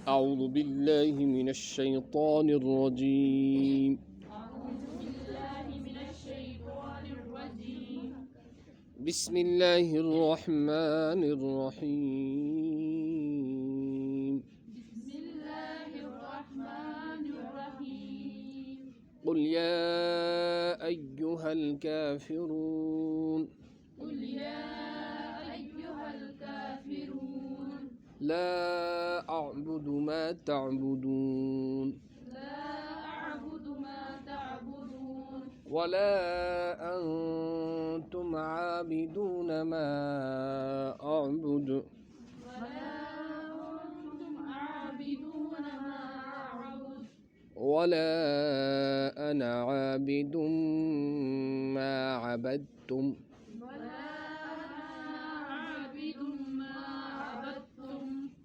أعوذ بالله من الشيطان الرجيم بسم الله الرحمن الرحيم قل يا أيها الكافرون لا أعبد ما تعبدون ولا أنتم عابدون ما أعبد ولا أنا عابد ما عبدتم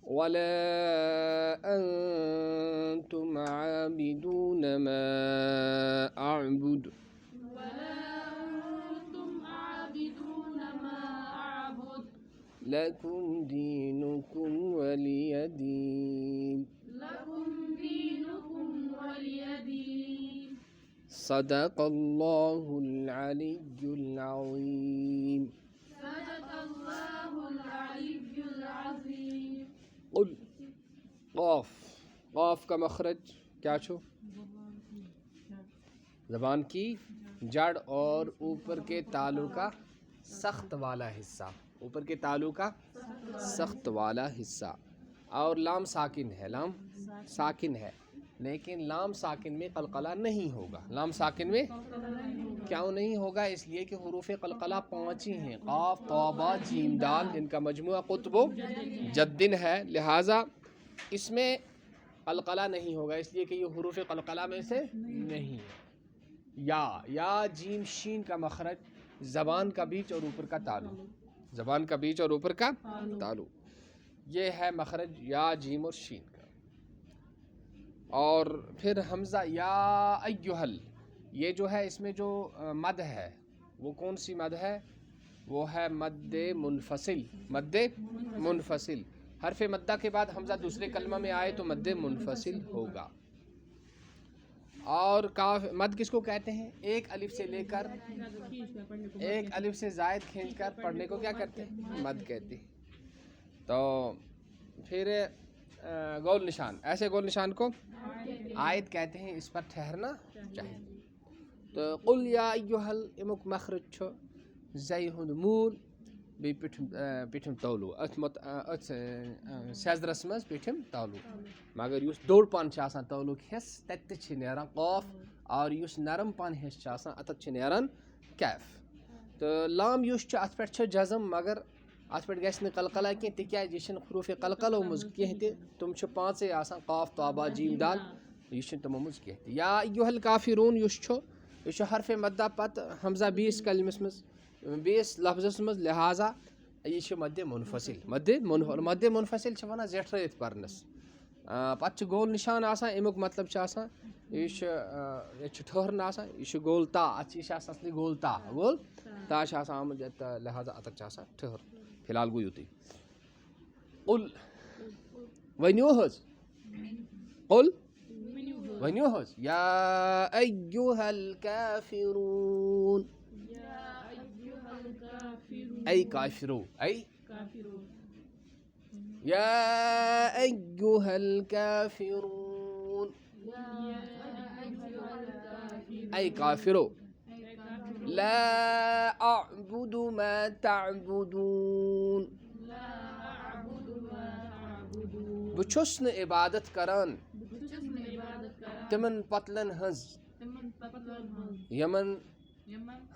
ولا أنتم عابدون ما أعبد لكم دينكم ولي دين صدق الله العلي العظيم قل قاف قاف का मखरज क्या छो ज़बान की जड़ और ऊपर के तालु का सख्त वाला हिस्सा ऊपर के तालु का सख्त वाला हिस्सा और लाम साकिन है लाम साकिन है लेकिन लाम साकिन में कलकला नहीं होगा लाम साकिन में क्यों नहीं होगा इसलिए कि हुरूफ कलकला 5 ही हैं क़ाफ तौबा जीम दाल जिनका मजमुआ कुतुब जद्दिन है लिहाजा इसमें कलकला नहीं होगा इसलिए कि ये हुरूफ कलकला में से नहीं है या जीम शीन का मखरज ज़बान का बीच और ऊपर का तालु ज़बान का बीच और ऊपर का तालु ये है मखरज या जीम और शीन का और फिर हमज़ा या अय्युहल ये जो है इसमें जो मद है वो कौन सी मद है वो है मद्दे मुनफसिल हरफ मद्दा के बाद हमज़ा दूसरे कलमा में आए तो मद्दे मुनफसिल होगा और काफ मद किसको कहते हैं एक अलिफ से लेकर एक अलिफ से ज़ायद खींचकर पढ़ने को क्या कहते हैं मद कहते हैं तो फिर गोल निशान ऐसे गोल निशान को आयत कहते हैं इस पर ठहरना चाहिए तो कुल या अय्युहल इमुक मखरज छ जय हुन मूल बे पिठम तौलु अथमत सजरस मज पिठम तौलु मगर युस दोड़ पान छ आसान तौलु हेस तत्ते छ नेरान क़ाफ और युस नरम पान हेस छ आसान अतत छ नेरान कैफ तो लाम युस छ अत पेट छ जज़म मगर अत पे गस कलकला कह तिकाज यह हरूफ कलकलो मज कह तुम 5 आसान क़ाफ तौबा जीम दाल यह तमो मज कह या अय्युहल काफिरून यह हरफ मद्दा पत हमज़ा 20 कलमस मज 20 लफ्ज़स मज लिहाजा यह मद्दे मुनफसिल वन जेठरत परनस पत गोल निशान आसान अमुक मतलब यह ठहरन आसान यह गोल ता असली गोल ता आमुत लिहाजा अत ठहर फिलहाल गो युत कुल वनियो हज कुल वनियो हज या अय्युहल काफिरून ऐ काफिरो ऐ या अय्युहल काफिरून ऐ काफिरो ला अअबुदु मा तअबुदून बह छुस न इबादत करान तिमन पतलन हज यमन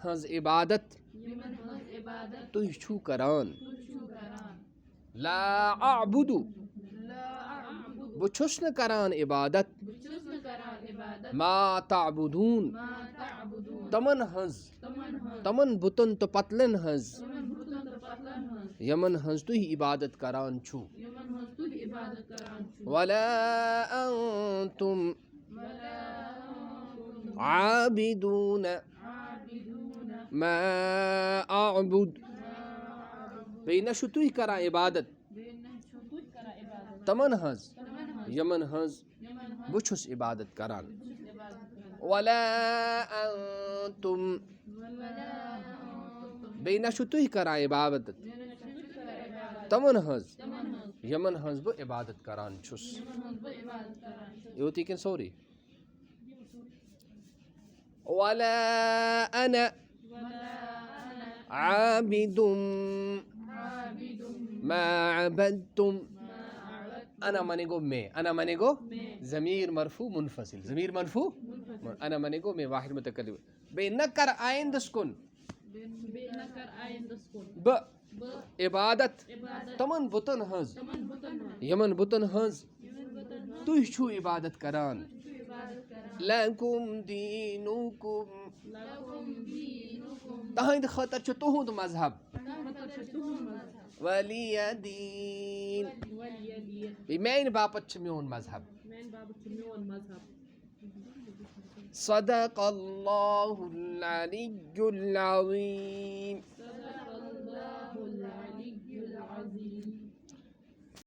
हज इबादत तुह छु करान ला अअबुदु बह छुस न करान इबादत मा तअबुदून तमन हज तमन बुतन तो पतलन हज यमन हज तुह इबादत करान छु वला अंतुम आबिदून मा अअबुद बेना शुतुह करा इबादत तमन हज यमन हंस बुछुस इबादत करान वला अंतुम बेना छु तुह करान इबादत तमन हंस यमन हंस बो इबादत करान छुस योती किन सॉरी वला अना आबिदुम मा अबदतुम अना मनेगो मैं अना मनेगो ज़मीर मरफू मुनफसिल ज़मीर मरफू अना मनेगो मैं वाहिद मुतकल्लिम बेनकर आइंद सुकुन ब इबादत तमन बुतन हंस यमन बुतन हंस तुह छु इबादत करान लकुम दीनुकुम तहंद खतर छु तुहुंद मजहब वलिय दीन मेन बापत छु म्योन मजहब सदक़ल्लाहुल अलियुल अज़ीम।